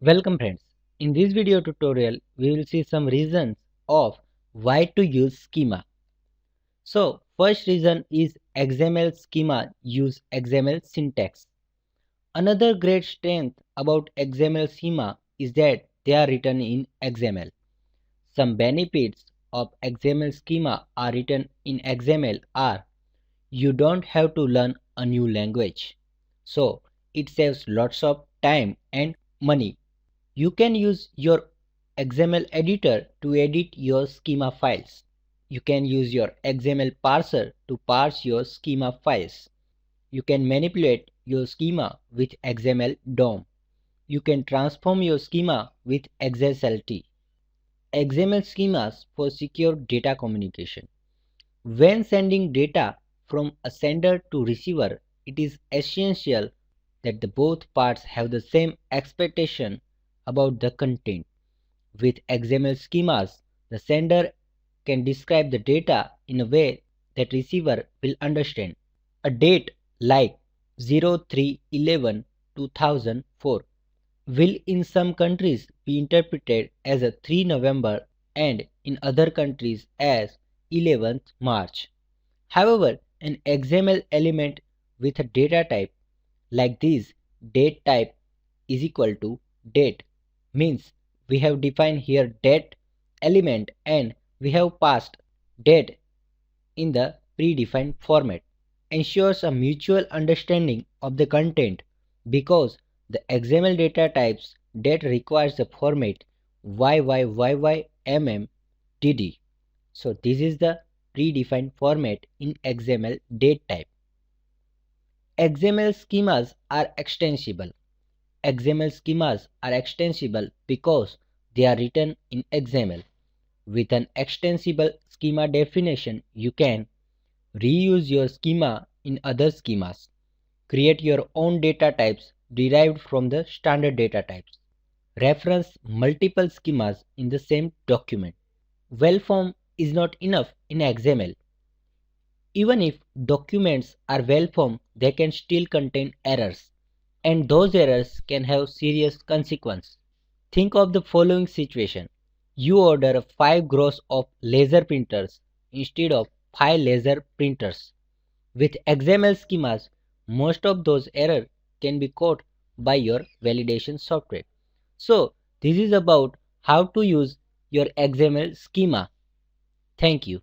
Welcome friends. In this video tutorial, we will see some reasons of why to use schema. So, first reason is XML schema use XML syntax. Another great strength about XML schema is that they are written in XML. Some benefits of XML schema are written in XML are you don't have to learn a new language. So, it saves lots of time and money. You can use your XML editor to edit your schema files. You can use your XML parser to parse your schema files. You can manipulate your schema with XML DOM. You can transform your schema with XSLT. XML schemas for secure data communication. When sending data from a sender to receiver, it is essential that the both parts have the same expectation about the content. With XML schemas, the sender can describe the data in a way that receiver will understand. A date like 03/11/2004 will in some countries be interpreted as a 3 November and in other countries as 11th March. However, an XML element with a data type like this date type is equal to date means we have defined here date element and we have passed date in the predefined format. Ensures a mutual understanding of the content because the XML data types date requires the format YYYYMMDD. So this is the predefined format in XML date type. XML schemas are extensible. XML schemas are extensible because they are written in XML. With an extensible schema definition, you can reuse your schema in other schemas, create your own data types derived from the standard data types, reference multiple schemas in the same document. Well form is not enough in XML. Even if documents are well formed, they can still contain errors, and those errors can have serious consequences. Think of the following situation. You order 5 gross of laser printers instead of 5 laser printers. With XML schemas, most of those errors can be caught by your validation software. So, this is about how to use your XML schema. Thank you.